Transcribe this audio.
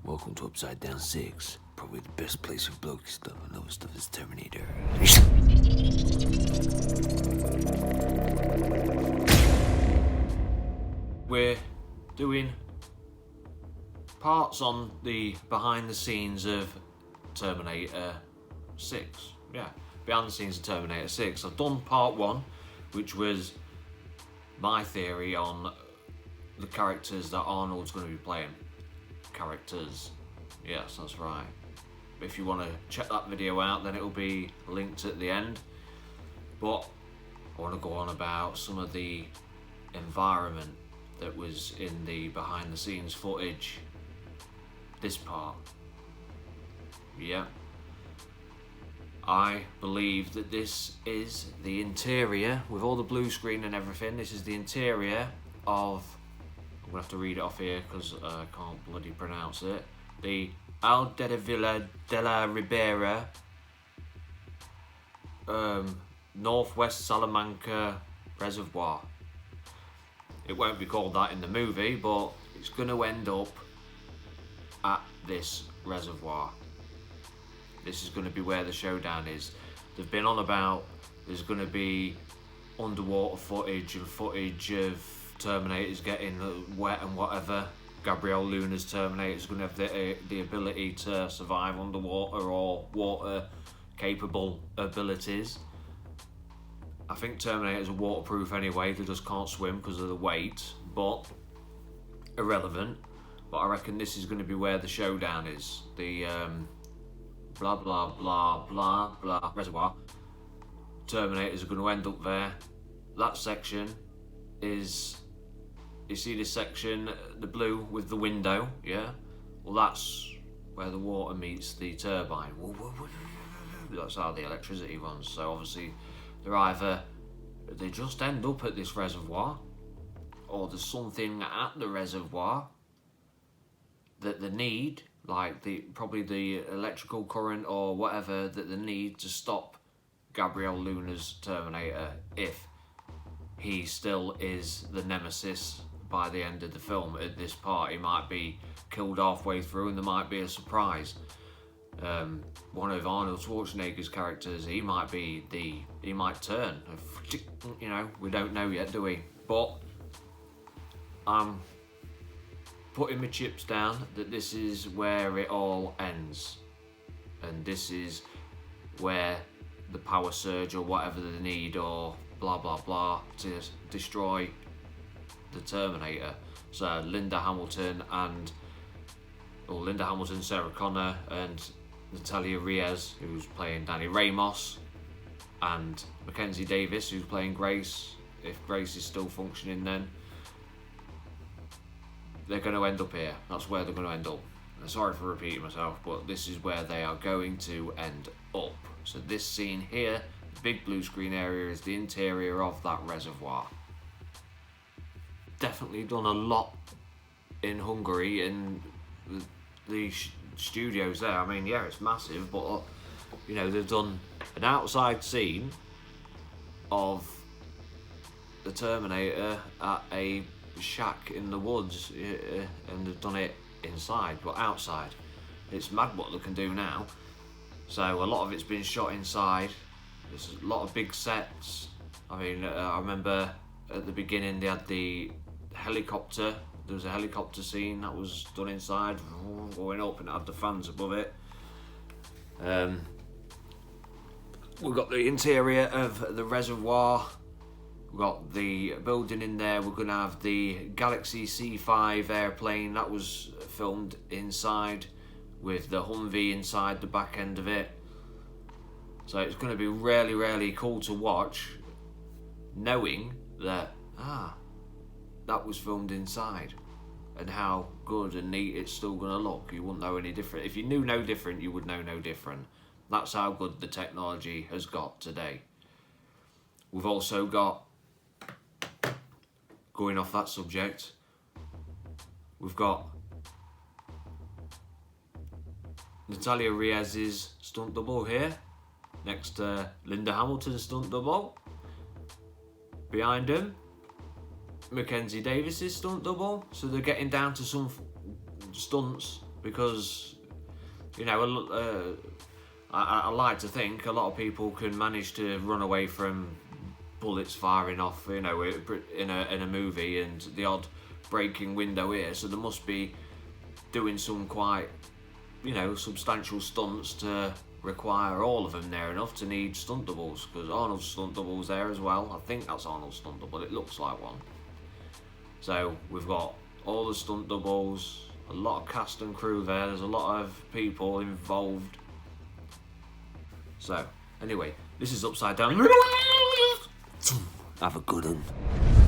Welcome to Upside Down 6. Probably the best place for bloke stuff and other stuff is Terminator. We're doing parts on the behind the scenes of Terminator 6. Yeah, behind the scenes of Terminator 6. I've done part 1, which was my theory on the characters that Arnold's going to be playing. Characters. Yes, that's right. If you want to check that video out, then it'll be linked at the end. But I want to go on about some of the environment that was in the behind the scenes footage. This part. Yeah. I believe that this is the interior, with all the blue screen and everything. This is the interior of, I'm going to have to read it off here because I can't bloody pronounce it. The Aldedevilla de la Ribera, Northwest Salamanca Reservoir. It won't be called that in the movie, but it's going to end up at this reservoir. This is going to be where the showdown is. They've been on about there's going to be underwater footage and footage of Terminators getting wet and whatever. Gabriel Luna's Terminator is going to have the ability to survive underwater or water capable abilities. I think Terminators are waterproof anyway, they just can't swim because of the weight, but irrelevant. But I reckon this is going to be where the showdown is. The blah blah blah blah blah reservoir. Terminators are going to end up there. That section is, you see this section, the blue with the window, yeah? Well, that's where the water meets the turbine. That's how the electricity runs. So obviously they just end up at this reservoir, or there's something at the reservoir that they need, like probably the electrical current or whatever that they need to stop Gabriel Luna's Terminator if he still is the nemesis by the end of the film. At this part, he might be killed halfway through and there might be a surprise. One of Arnold Schwarzenegger's characters, he might turn. You know, we don't know yet, do we? But I'm putting my chips down that this is where it all ends. And this is where the power surge or whatever they need or blah blah blah to destroy the Terminator. So Linda Hamilton, Sarah Connor, and Natalia Reyes, who's playing Danny Ramos, and Mackenzie Davis, who's playing Grace, if Grace is still functioning then. They're going to end up here. That's where they're going to end up. I'm sorry for repeating myself, but this is where they are going to end up. So this scene here, the big blue screen area, is the interior of that reservoir. Definitely done a lot in Hungary and the studios there. I mean, yeah, it's massive, but you know, they've done an outside scene of the Terminator at a shack in the woods, and they've done it inside, but outside. It's mad what they can do now. So a lot of it's been shot inside. There's a lot of big sets. I mean, I remember at the beginning they had the helicopter. There was a helicopter scene that was done inside, going up, and it had the fans above it. We've got the interior of the reservoir. We've got the building in there. We're going to have the Galaxy C5 airplane that was filmed inside, with the Humvee inside the back end of it. So it's going to be really, really cool to watch, knowing that that was filmed inside, and how good and neat it's still going to look. You wouldn't know any different. If you knew no different, you would know no different. That's how good the technology has got today. We've also got, going off that subject, we've got Natalia Reyes' stunt double here, next to Linda Hamilton's stunt double. Behind him, Mackenzie Davis's stunt double. So they're getting down to some stunts because, you know, I like to think a lot of people can manage to run away from bullets firing off, you know, in a movie, and the odd breaking window here. So they must be doing some quite, you know, substantial stunts to require all of them there enough to need stunt doubles, because Arnold's stunt double's there as well. I think that's Arnold's stunt double. It looks like one. So we've got all the stunt doubles, a lot of cast and crew there. There's a lot of people involved. So anyway, this is Upside Down. Have a good one.